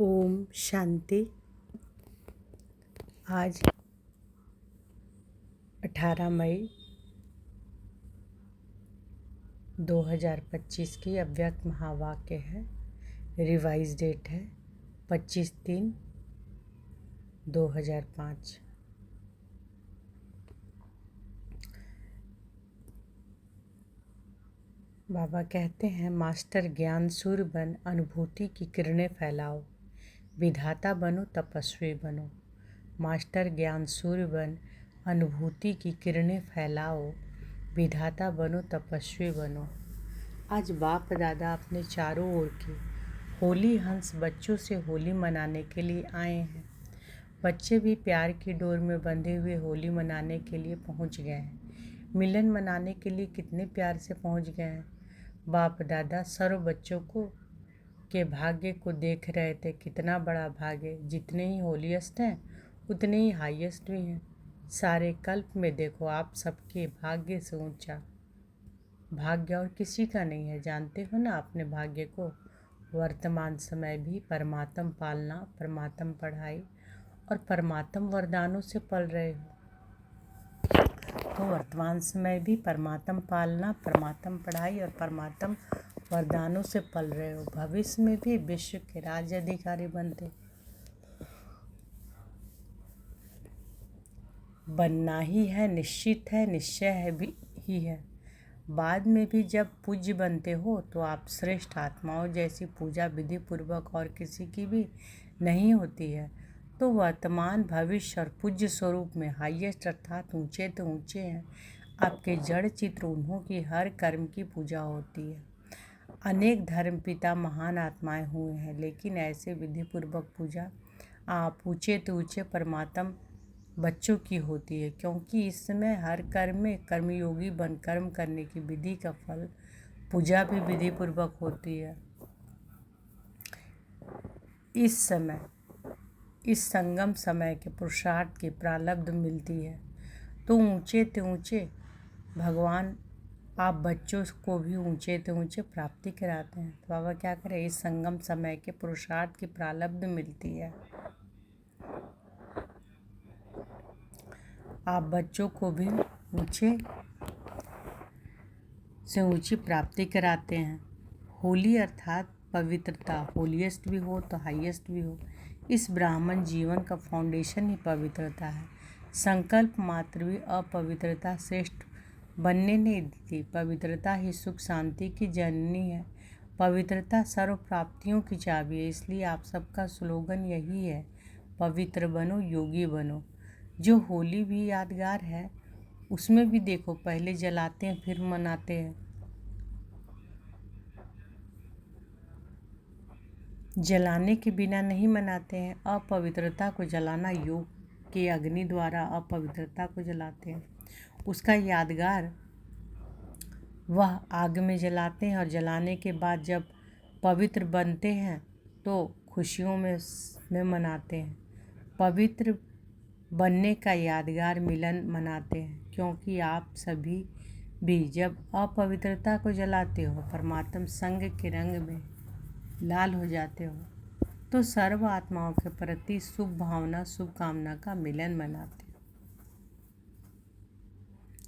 ओम शांति। आज 18 मई 2025 की अव्यक्त महावाक्य है। रिवाइज डेट है 25/3/2005। बाबा कहते हैं, मास्टर ज्ञान सूर्य बन, अनुभूति की किरणें फैलाओ, विधाता बनो, तपस्वी बनो। मास्टर ज्ञान सूर्य बन, अनुभूति की किरणें फैलाओ, विधाता बनो, तपस्वी बनो। आज बाप दादा अपने चारों ओर के होली हंस बच्चों से होली मनाने के लिए आए हैं। बच्चे भी प्यार की डोर में बंधे हुए होली मनाने के लिए पहुंच गए हैं। मिलन मनाने के लिए कितने प्यार से पहुंच गए हैं। बाप दादा सर्व बच्चों के भाग्य को देख रहे थे। कितना बड़ा भाग्य, जितने ही होलीएस्ट हैं उतने ही हाईएस्ट भी हैं। सारे कल्प में देखो, आप सबके भाग्य से ऊंचा भाग्य और किसी का नहीं है। जानते हो ना अपने भाग्य को। वर्तमान समय भी परमात्म पालना, परमात्म पढ़ाई और परमात्म वरदानों से पल रहे हो। तो वर्तमान समय भी परमात्म पालना, परमात्म पढ़ाई और परमात्म वरदानों से पल रहे हो। भविष्य में भी विश्व के राज्य अधिकारी बनना ही है, निश्चित है, निश्चय है भी ही है। बाद में भी जब पूज्य बनते हो तो आप श्रेष्ठ आत्माओं जैसी पूजा विधि पूर्वक और किसी की भी नहीं होती है। तो वर्तमान, भविष्य और पूज्य स्वरूप में हाईएस्ट अर्थात ऊंचे तो ऊंचे हैं। आपके जड़ चित्र उन्हों की हर कर्म की पूजा होती है। अनेक धर्म पिता महान आत्माएं हुए हैं, लेकिन ऐसे विधि पूर्वक पूजा आप ऊंचे तो ऊंचे परमात्म बच्चों की होती है। क्योंकि इस समय हर कर्म में कर्मयोगी बन कर्म करने की विधि का फल पूजा भी विधि पूर्वक होती है। इस समय, इस संगम समय के पुरुषार्थ की प्रारब्ध मिलती है। तो ऊंचे ते ऊंचे भगवान आप बच्चों को भी ऊंचे ते ऊंचे प्राप्ति कराते हैं। तो बाबा क्या करें, इस संगम समय के पुरुषार्थ की प्रारब्ध मिलती है। आप बच्चों को भी ऊंचे से ऊंची प्राप्ति कराते हैं। होली अर्थात पवित्रता, होलीएस्ट भी हो तो हाईएस्ट भी हो। इस ब्राह्मण जीवन का फाउंडेशन ही पवित्रता है। संकल्प मात्र भी अपवित्रता श्रेष्ठ बनने नहीं देती। पवित्रता ही सुख शांति की जननी है। पवित्रता सर्व प्राप्तियों की चाबी है। इसलिए आप सबका स्लोगन यही है, पवित्र बनो, योगी बनो। जो होली भी यादगार है, उसमें भी देखो पहले जलाते हैं फिर मनाते हैं। जलाने के बिना नहीं मनाते हैं। अपवित्रता को जलाना, योग के अग्नि द्वारा अपवित्रता को जलाते हैं। उसका यादगार वह आग में जलाते हैं और जलाने के बाद जब पवित्र बनते हैं तो खुशियों में मनाते हैं। पवित्र बनने का यादगार मिलन मनाते हैं। क्योंकि आप सभी भी जब अपवित्रता को जलाते हो, परमात्म संग के रंग में लाल हो जाते हो, तो सर्व आत्माओं के प्रति शुभ भावना, शुभकामना का मिलन मनाते हो।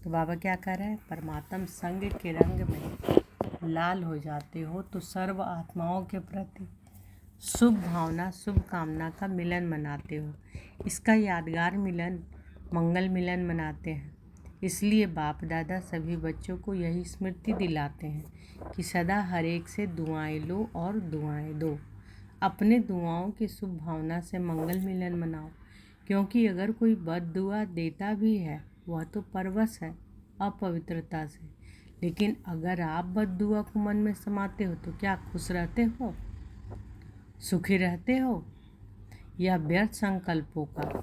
तो बाबा क्या कह रहे हैं, परमात्म संग के रंग में लाल हो जाते हो तो सर्व आत्माओं के प्रति शुभ भावना, शुभकामना का मिलन मनाते हो। इसका यादगार मिलन मंगल मिलन मनाते हैं। इसलिए बाप दादा सभी बच्चों को यही स्मृति दिलाते हैं कि सदा हर एक से दुआएं लो और दुआएं दो। अपने दुआओं की शुभ भावना से मंगल मिलन मनाओ। क्योंकि अगर कोई बद दुआ देता भी है, वह तो परवश है अपवित्रता से। लेकिन अगर आप बद दुआ को मन में समाते हो तो क्या खुश रहते हो, सुखी रहते हो, या व्यर्थ संकल्पों का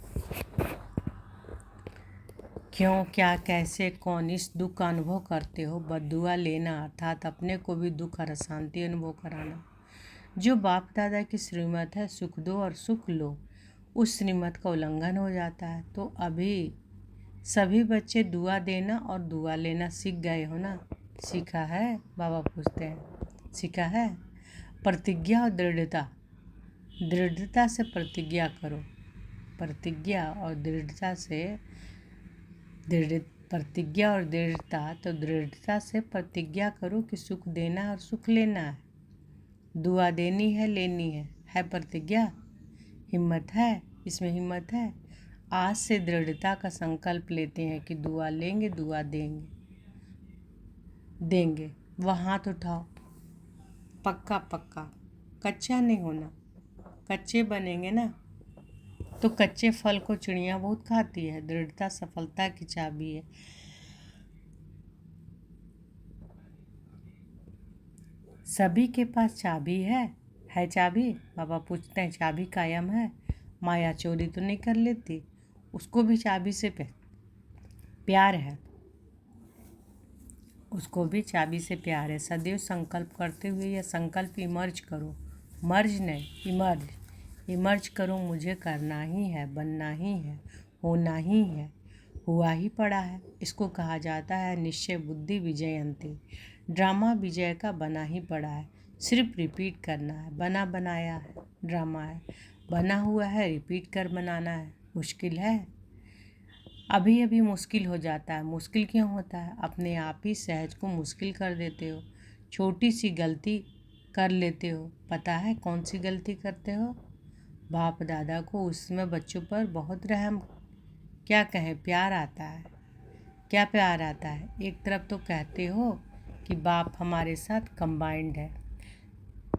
क्यों, क्या, कैसे, कौन इस दुख का अनुभव करते हो। बद्दुआ लेना अर्थात अपने को भी दुख और अशांति अनुभव कराना। जो बाप दादा की श्रीमत है, सुख दो और सुख लो, उस श्रीमत का उल्लंघन हो जाता है। तो अभी सभी बच्चे दुआ देना और दुआ लेना सीख गए हो ना। सीखा है, बाबा पूछते हैं, सीखा है। प्रतिज्ञा और दृढ़ता दृढ़ता से प्रतिज्ञा करो। प्रतिज्ञा और दृढ़ता से प्रतिज्ञा और दृढ़ता, तो दृढ़ता से प्रतिज्ञा करो कि सुख देना है और सुख लेना है, दुआ देनी है, लेनी है प्रतिज्ञा। हिम्मत है, इसमें हिम्मत है। आज से दृढ़ता का संकल्प लेते हैं कि दुआ लेंगे, दुआ देंगे। वह हाथ उठाओ, पक्का पक्का, कच्चा नहीं होना। कच्चे बनेंगे ना तो कच्चे फल को चिड़िया बहुत खाती है। दृढ़ता सफलता की चाबी है। सभी के पास चाबी है चाबी? बाबा पूछते हैं, चाबी कायम है? माया चोरी तो नहीं कर लेती? उसको भी चाबी से प्यार है, उसको भी चाबी से प्यार है। सदैव संकल्प करते हुए यह संकल्प इमर्ज करो, मर्ज नहीं, इमर्ज करो। मुझे करना ही है, बनना ही है, होना ही है, हुआ ही पड़ा है। इसको कहा जाता है निश्चय बुद्धि विजयंती। ड्रामा विजय का बना ही पड़ा है, सिर्फ रिपीट करना है। बना बनाया है ड्रामा है, बना हुआ है, रिपीट कर बनाना है। मुश्किल है? अभी अभी मुश्किल हो जाता है। मुश्किल क्यों होता है? अपने आप ही सहज को मुश्किल कर देते हो। छोटी सी गलती कर लेते हो। पता है कौन सी गलती करते हो? बाप दादा को उसमें बच्चों पर बहुत रहम, क्या कहें, प्यार आता है। क्या प्यार आता है? एक तरफ तो कहते हो कि बाप हमारे साथ कंबाइंड है,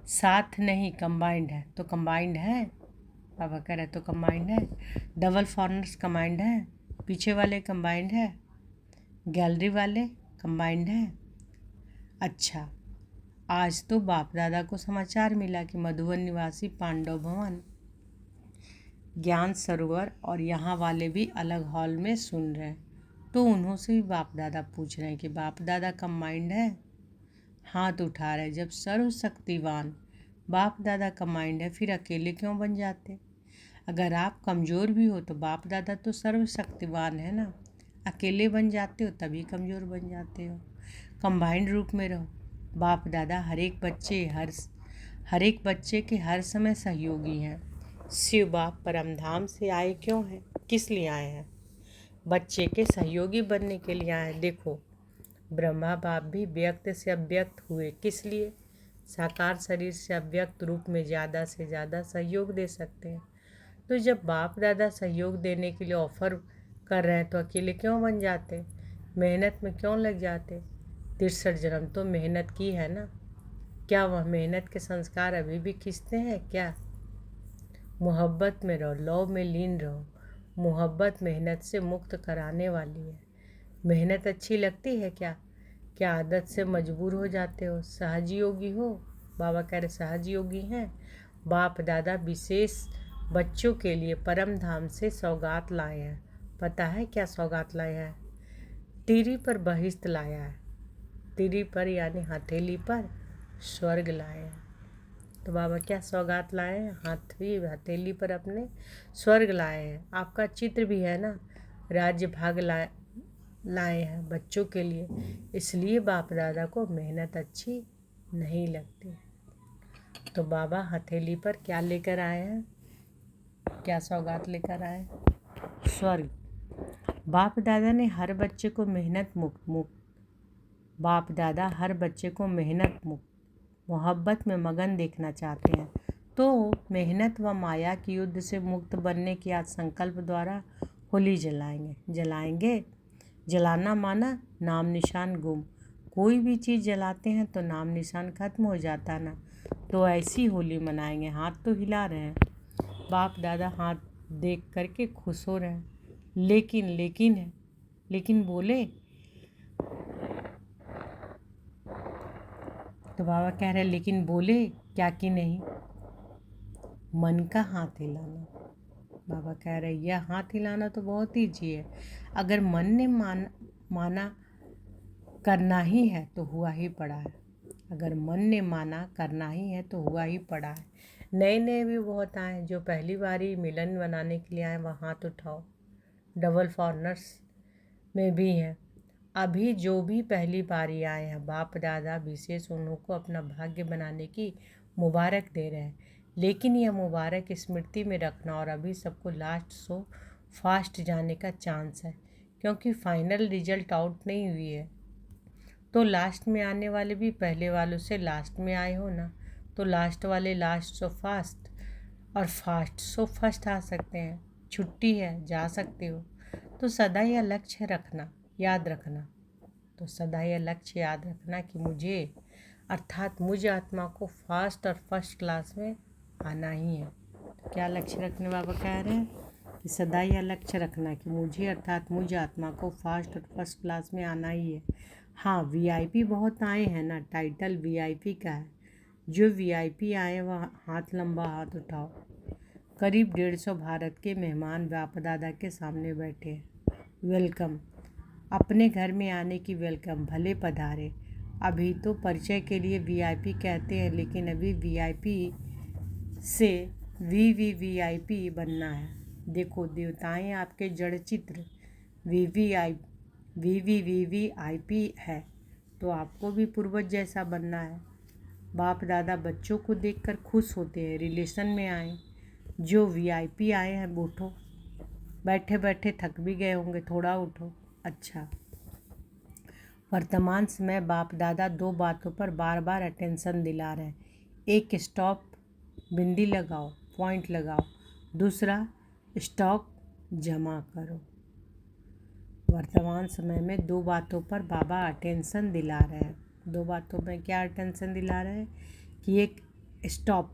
साथ नहीं कंबाइंड है, तो कंबाइंड है। बाबा कह रहे तो कंबाइंड है। डबल फॉरनर्स कंबाइंड है, पीछे वाले कंबाइंड है, गैलरी वाले कंबाइंड है। अच्छा, आज तो बाप दादा को समाचार मिला कि मधुबन निवासी पांडव भवन, ज्ञान सरोवर और यहाँ वाले भी अलग हॉल में सुन रहे हैं। तो उन्हों से भी बाप दादा पूछ रहे हैं कि बाप दादा कंबाइंड है? हाथ उठा रहे। जब सर्वशक्तिवान बाप दादा कंबाइंड है, फिर अकेले क्यों बन जाते? अगर आप कमज़ोर भी हो तो बाप दादा तो सर्वशक्तिवान है ना। अकेले बन जाते हो तभी कमज़ोर बन जाते हो। कंबाइंड रूप में रहो। बाप दादा हर एक बच्चे के हर समय सहयोगी हैं। शिव बाप परमधाम से आए क्यों हैं? किस लिए आए हैं? बच्चे के सहयोगी बनने के लिए आए हैं। देखो, ब्रह्मा बाप भी व्यक्त से अव्यक्त हुए, किस लिए? साकार शरीर से अव्यक्त रूप में ज़्यादा से ज़्यादा सहयोग दे सकते हैं। तो जब बाप दादा सहयोग देने के लिए ऑफर कर रहे हैं तो अकेले क्यों बन जाते? मेहनत में क्यों लग जाते? 63 जन्म तो मेहनत की है ना। क्या वह मेहनत के संस्कार अभी भी खींचते हैं क्या? मोहब्बत में रहो, लव में लीन रहो। मोहब्बत मेहनत से मुक्त कराने वाली है। मेहनत अच्छी लगती है क्या? क्या आदत से मजबूर हो जाते हो? सहज योगी हो? बाबा कह रहे सहज योगी हैं। बाप दादा विशेष बच्चों के लिए परम धाम से सौगात लाए हैं। पता है क्या सौगात लाए हैं? तिरी पर बहिश्त लाया है। तिरी पर यानी हथेली पर स्वर्ग लाए हैं। तो बाबा क्या सौगात लाए हैं? हथेली पर अपने स्वर्ग लाए हैं। आपका चित्र भी है ना, राज्य भाग लाए हैं बच्चों के लिए। इसलिए बाप दादा को मेहनत अच्छी नहीं लगती। तो बाबा हथेली पर क्या लेकर आए हैं? क्या सौगात लेकर आए? स्वर्ग। बाप दादा ने हर बच्चे को मेहनत मुक्त बाप दादा हर बच्चे को मेहनत मुक्त मोहब्बत में मगन देखना चाहते हैं। तो मेहनत व माया के युद्ध से मुक्त बनने के आज संकल्प द्वारा होली जलाएंगे। जलाना माना नाम निशान गुम। कोई भी चीज़ जलाते हैं तो नाम निशान खत्म हो जाता ना। तो ऐसी होली मनाएंगे। हाथ तो हिला रहे हैं, बाप दादा हाथ देख करके खुश हो रहे हैं। लेकिन बोले तो बाबा कह रहे लेकिन बोले क्या कि नहीं? मन का हाथ हिलाना। बाबा कह रहे यह हाथ हिलाना तो बहुत ईजी है। अगर मन ने माना करना ही है तो हुआ ही पड़ा है। अगर मन ने माना करना ही है तो हुआ ही पड़ा है। नए भी बहुत आए जो पहली बारी मिलन बनाने के लिए आए, वह हाथ उठाओ। डबल फॉरनर्स में भी हैं। अभी जो भी पहली बारी आए हैं, बाप दादा विशेष उन्हों को अपना भाग्य बनाने की मुबारक दे रहे हैं। लेकिन यह मुबारक स्मृति में रखना। और अभी सबको लास्ट सो फास्ट जाने का चांस है, क्योंकि फाइनल रिजल्ट आउट नहीं हुई है। तो लास्ट में आने वाले भी पहले वालों से लास्ट में आए हो ना, तो लास्ट वाले लास्ट सो फास्ट और फास्ट सो फर्स्ट आ सकते हैं। छुट्टी है, जा सकते हो। तो सदा यह लक्ष्य रखना, याद रखना। तो सदा यह लक्ष्य याद रखना कि मुझे, अर्थात मुझ आत्मा को फर्स्ट और फर्स्ट क्लास में आना ही है। तो क्या लक्ष्य रखने बाबा कह रहे हैं कि सदा यह लक्ष्य रखना कि मुझे, अर्थात मुझ आत्मा को फर्स्ट और फर्स्ट क्लास में आना ही है। हाँ, वीआईपी बहुत आए हैं ना, टाइटल वीआईपी का है। जो वीआईपी आए वह हाथ लंबा हाथ उठाओ। करीब 150 भारत के मेहमान बाप दादा के सामने बैठे हैं। वेलकम, अपने घर में आने की वेलकम, भले पधारे। अभी तो परिचय के लिए वीआईपी कहते हैं, लेकिन अभी वीआईपी से वीवीवीआईपी बनना है। देखो, देवताएं आपके जड़ चित्र वीवीवीवीआईपी है, तो आपको भी पूर्वज जैसा बनना है। बाप दादा बच्चों को देखकर खुश होते हैं, रिलेशन में आए। जो वीआईपी आए हैं, उठो। बैठे बैठे थक भी गए होंगे, थोड़ा उठो। अच्छा, वर्तमान समय बाप दादा 2 बातों पर बार बार अटेंशन दिला रहे हैं। एक, स्टॉप, बिंदी लगाओ, पॉइंट लगाओ। दूसरा, स्टॉक जमा करो। वर्तमान समय में 2 बातों पर बाबा अटेंशन दिला रहे हैं। 2 बातों में क्या अटेंशन दिला रहे हैं कि एक, स्टॉप,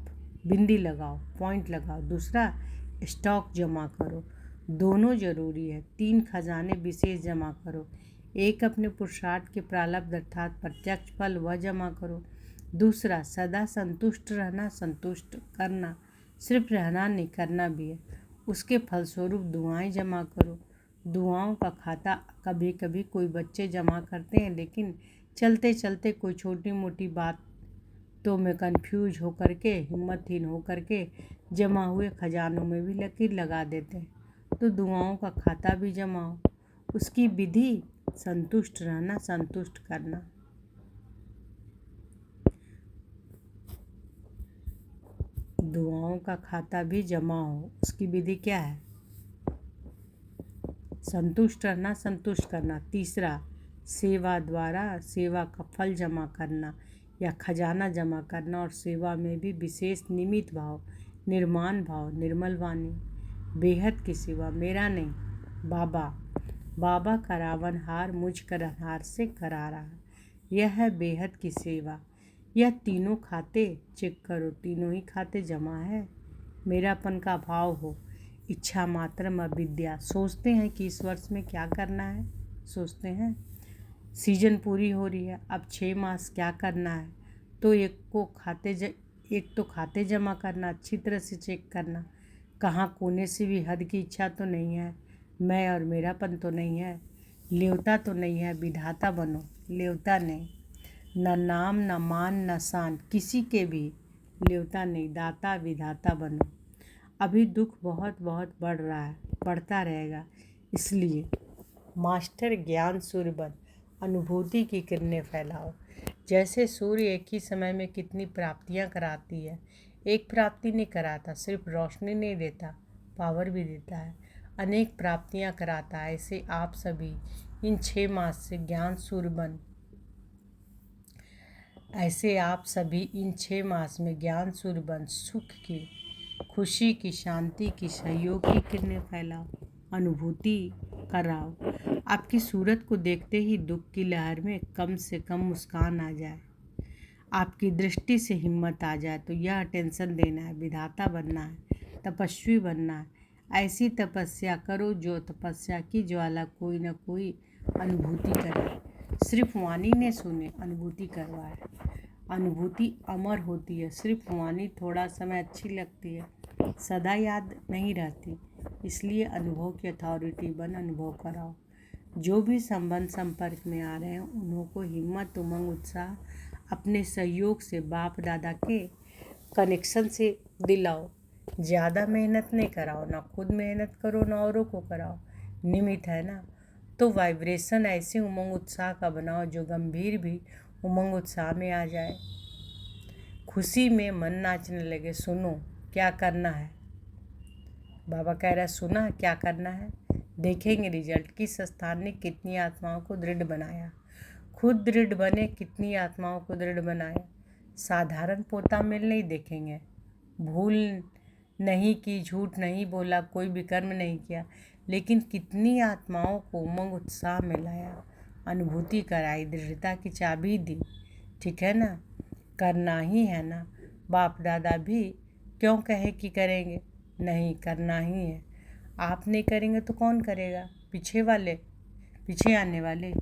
बिंदी लगाओ, पॉइंट लगाओ। दूसरा, स्टॉक जमा करो। दोनों जरूरी है। 3 खजाने विशेष जमा करो। एक, अपने पुरुषार्थ के प्रारब्ध अर्थात प्रत्यक्ष फल वह जमा करो। दूसरा, सदा संतुष्ट रहना, संतुष्ट करना, सिर्फ रहना नहीं, करना भी है। उसके फलस्वरूप दुआएं जमा करो। दुआओं का खाता कभी कभी कोई बच्चे जमा करते हैं, लेकिन चलते चलते कोई छोटी मोटी बात तो में कंफ्यूज होकर के, हिम्मतहीन होकर के जमा हुए खजानों में भी लकीर लगा देते हैं। तो दुआओं का खाता भी जमाओ। उसकी विधि, संतुष्ट रहना, संतुष्ट करना। दुआओं का खाता भी जमा हो, उसकी विधि क्या है? संतुष्ट रहना, संतुष्ट करना। तीसरा, सेवा द्वारा सेवा का फल जमा करना या खजाना जमा करना, और सेवा में भी विशेष निमित्त भाव, निर्माण भाव, निर्मल वाणी। बेहद की सेवा, मेरा नहीं, बाबा। बाबा का रावणहार मुझ करनहार से करा रहा। यह है बेहद की सेवा। यह तीनों खाते चेक करो, तीनों ही खाते जमा है। मेरापन का भाव हो, इच्छा मात्रम अविद्या। सोचते हैं कि इस वर्ष में क्या करना है, सोचते हैं सीजन पूरी हो रही है, अब 6 मास क्या करना है। तो एक तो खाते जमा करना, अच्छी तरह से चेक करना, कहाँ कोने से भी हद की इच्छा तो नहीं है, मैं और मेरापन तो नहीं है, लेवता तो नहीं है। विधाता बनो, लेवता नहीं। न नाम, न मान, न शान, किसी के भी लेवता नहीं, दाता विधाता बनो। अभी दुख बहुत बहुत बढ़ रहा है, बढ़ता रहेगा, इसलिए मास्टर ज्ञान सूर्य बन अनुभूति की किरणें फैलाओ। जैसे सूर्य एक ही समय में कितनी प्राप्तियां कराती है, एक प्राप्ति नहीं कराता, सिर्फ रोशनी नहीं देता, पावर भी देता है, अनेक प्राप्तियां कराता है। ऐसे आप सभी इन 6 मास से ज्ञान सूर्य बन ऐसे आप सभी इन 6 मास में ज्ञान सूर्य बन सुख की, खुशी की, शांति की, सहयोग की किरणें फैलाओ, अनुभूति कराओ। आपकी सूरत को देखते ही दुख की लहर में कम से कम मुस्कान आ जाए, आपकी दृष्टि से हिम्मत आ जाए। तो यह टेंशन देना है, विधाता बनना है, तपस्वी बनना है। ऐसी तपस्या करो जो तपस्या की ज्वाला कोई न कोई अनुभूति करे, सिर्फ वाणी ने सुने, अनुभूति करवाए। अनुभूति अमर होती है, सिर्फ वाणी थोड़ा समय अच्छी लगती है, सदा याद नहीं रहती। इसलिए अनुभव की अथॉरिटी बन अनुभव कराओ। जो भी संबंध संपर्क में आ रहे हैं, उन्हों को हिम्मत, उमंग, उत्साह अपने सहयोग से, बाप दादा के कनेक्शन से दिलाओ। ज़्यादा मेहनत नहीं कराओ, ना खुद मेहनत करो ना औरों को कराओ, निमित्त है ना। तो वाइब्रेशन ऐसे उमंग उत्साह का बनाओ जो गंभीर भी उमंग उत्साह में आ जाए, खुशी में मन नाचने लगे। सुनो, क्या करना है। बाबा कह रहा है सुना क्या करना है, देखेंगे रिजल्ट। किस स्थान ने कितनी आत्माओं को दृढ़ बनाया, खुद दृढ़ बने, कितनी आत्माओं को दृढ़ बनाया। साधारण पोता मिल नहीं देखेंगे, भूल नहीं की, झूठ नहीं बोला, कोई विकर्म नहीं किया, लेकिन कितनी आत्माओं को उमंग उत्साह में लाया, अनुभूति कराई, दृढ़ता की चाबी दी। ठीक है ना, करना ही है ना। बाप दादा भी क्यों कहे कि करेंगे, नहीं करना ही है। आप नहीं करेंगे तो कौन करेगा, पीछे आने वाले।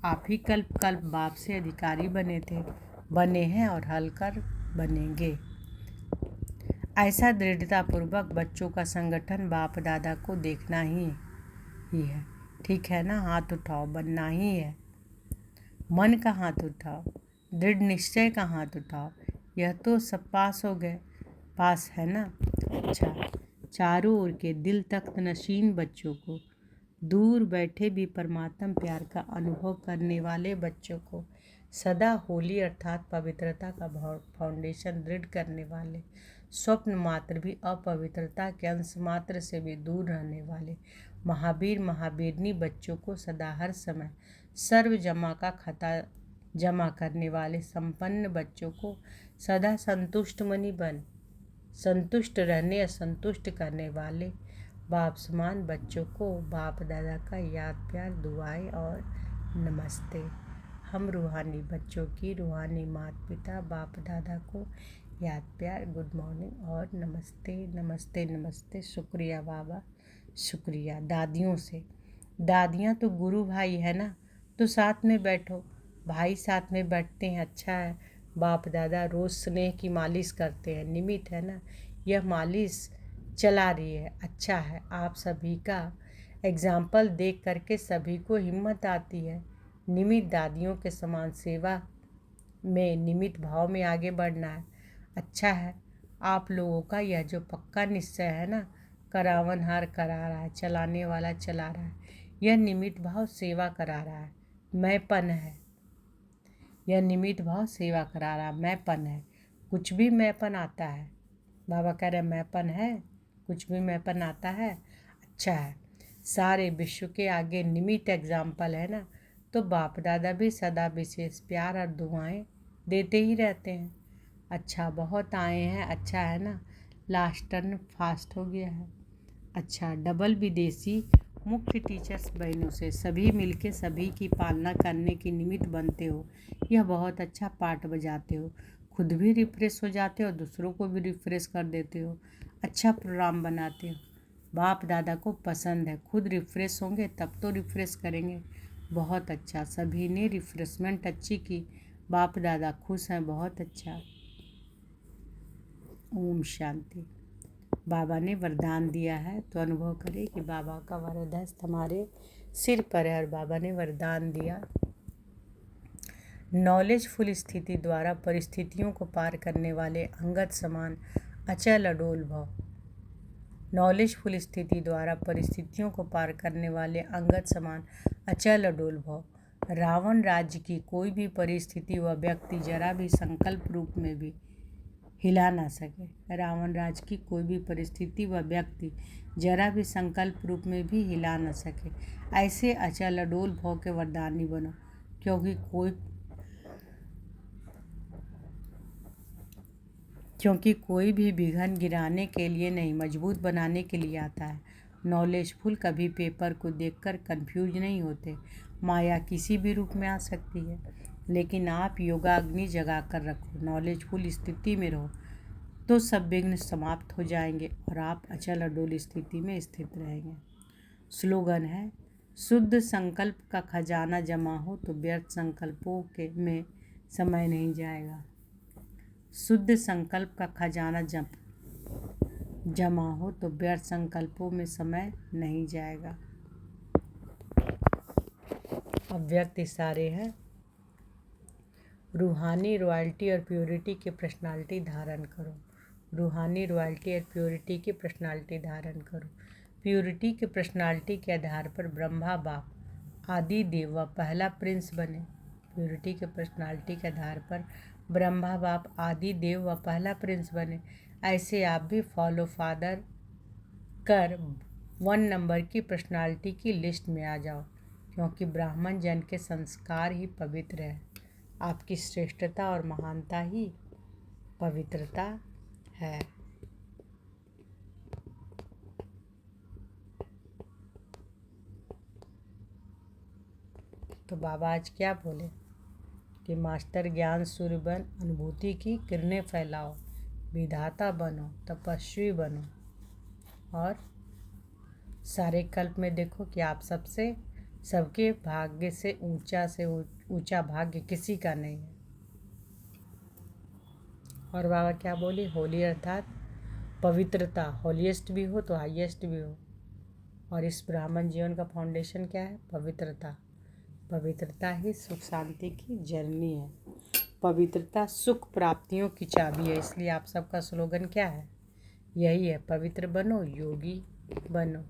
आप ही कल्प कल्प बाप से अधिकारी बने थे, बने हैं और हल कर बनेंगे। ऐसा दृढ़तापूर्वक बच्चों का संगठन बाप दादा को देखना ही है। ठीक है ना, हाथ उठाओ, बनना ही है। मन का हाथ उठाओ, दृढ़ निश्चय का हाथ उठाओ। यह तो सब पास हो गए, पास है ना। अच्छा, चारों ओर के दिल तख्त नशीन बच्चों को, दूर बैठे भी परमात्म प्यार का अनुभव करने वाले बच्चों को, सदा होली अर्थात पवित्रता का फाउंडेशन दृढ़ करने वाले, स्वप्न मात्र भी अपवित्रता के अंश मात्र से भी दूर रहने वाले महावीर महावीरनी बच्चों को, सदा हर समय सर्व जमा का खाता जमा करने वाले संपन्न बच्चों को, सदा संतुष्ट मनी बन संतुष्ट रहने असंतुष्ट करने वाले बाप समान बच्चों को बाप दादा का याद प्यार दुआएं और नमस्ते। हम रूहानी बच्चों की रूहानी माता पिता बाप दादा को याद प्यार गुड मॉर्निंग और नमस्ते नमस्ते नमस्ते। शुक्रिया बाबा, शुक्रिया। दादियों से, दादियाँ तो गुरु भाई है ना, तो साथ में बैठो, भाई साथ में बैठते हैं, अच्छा है। बाप दादा रोज़ स्नेह की मालिश करते हैं, निमित्त है ना, यह मालिश चला रही है, अच्छा है। आप सभी का एग्जाम्पल देख करके सभी को हिम्मत आती है। निमित्त दादियों के समान सेवा में, निमित्त भाव में आगे बढ़ना है, अच्छा है। आप लोगों का यह जो पक्का निश्चय है ना, करावनहार करा रहा है, चलाने वाला चला रहा है, यह निमित्त भाव सेवा करा रहा है, मैंपन है। यह निमित्त भाव सेवा करा रहा, मैंपन है। कुछ भी मैंपन आता है, बाबा कह रहे मैंपन है, कुछ भी मैंपन आता है, अच्छा है। सारे विश्व के आगे निमित्त एग्जाम्पल है ना, तो बाप दादा भी सदा विशेष प्यार और दुआएं देते ही रहते हैं। अच्छा, बहुत आए हैं, अच्छा है ना। लास्ट टर्न फास्ट हो गया है, अच्छा। डबल विदेशी मुख्य टीचर्स बहनों से सभी मिलके सभी की पालना करने की निमित्त बनते हो, यह बहुत अच्छा पार्ट बजाते हो, खुद भी रिफ्रेश हो जाते हो, दूसरों को भी रिफ्रेश कर देते हो, अच्छा प्रोग्राम बनाते हो। बाप दादा को पसंद है, खुद रिफ्रेश होंगे तब तो रिफ्रेश करेंगे, बहुत अच्छा। सभी ने रिफ्रेशमेंट अच्छी की, बाप दादा खुश हैं, बहुत अच्छा। ओम शांति। बाबा ने वरदान दिया है, तो अनुभव करें कि बाबा का वरद हस्त हमारे सिर पर है और बाबा ने वरदान दिया। नॉलेजफुल स्थिति द्वारा परिस्थितियों को पार करने वाले अंगद समान अचल अडोल भव। नॉलेजफुल स्थिति द्वारा परिस्थितियों को पार करने वाले अंगद समान अचल अडोल भव। रावण राज्य की कोई भी परिस्थिति व व्यक्ति जरा भी संकल्प रूप में भी हिला ना सके। रावण राज की कोई भी परिस्थिति व व्यक्ति जरा भी संकल्प रूप में भी हिला न सके। ऐसे अचल अडोल भव के वरदानी बनो, क्योंकि कोई भी विघन गिराने के लिए नहीं, मजबूत बनाने के लिए आता है। नॉलेजफुल कभी पेपर को देखकर कंफ्यूज नहीं होते। माया किसी भी रूप में आ सकती है, लेकिन आप योगाग्नि जगा कर रखो, नॉलेजफुल स्थिति में रहो, तो सब विघ्न समाप्त हो जाएंगे और आप अचल अडोल स्थिति में स्थित रहेंगे। स्लोगन है, शुद्ध संकल्प का खजाना जमा हो तो व्यर्थ संकल्पों के में समय नहीं जाएगा। शुद्ध संकल्प का खजाना जमा हो तो व्यर्थ संकल्पों में समय नहीं जाएगा। अव्यक्त इशारे हैं, रूहानी रॉयल्टी और प्योरिटी की पर्सनालिटी धारण करो। रूहानी रॉयल्टी और प्योरिटी की पर्सनालिटी धारण करो। प्योरिटी की पर्सनालिटी के आधार पर ब्रह्मा बाप आदि देव व पहला प्रिंस बने। प्योरिटी के पर्सनालिटी के आधार पर ब्रह्मा बाप आदि देव व पहला प्रिंस बने। ऐसे आप भी फॉलो फादर कर 1 नंबर की पर्सनालिटी की लिस्ट में आ जाओ, क्योंकि ब्राह्मण जन के संस्कार ही पवित्र है। आपकी श्रेष्ठता और महानता ही पवित्रता है। तो बाबा आज क्या बोले कि मास्टर ज्ञान सूर्य बन, अनुभूति की किरणें फैलाओ, विधाता बनो, तपस्वी बनो, और सारे कल्प में देखो कि आप सबके भाग्य से ऊंचा भाग्य किसी का नहीं है। और बाबा क्या बोले, होली अर्थात पवित्रता, होलीएस्ट भी हो तो हाईएस्ट भी हो। और इस ब्राह्मण जीवन का फाउंडेशन क्या है? पवित्रता। पवित्रता ही सुख शांति की जर्नी है। पवित्रता सुख प्राप्तियों की चाबी है। इसलिए आप सबका स्लोगन क्या है? यही है, पवित्र बनो, योगी बनो।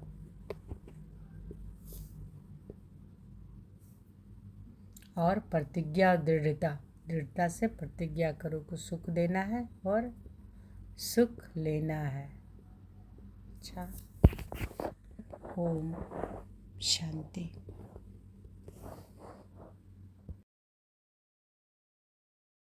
और प्रतिज्ञा, दृढ़ता से प्रतिज्ञा करो कि सुख देना है और सुख लेना है। अच्छा, ओम शांति।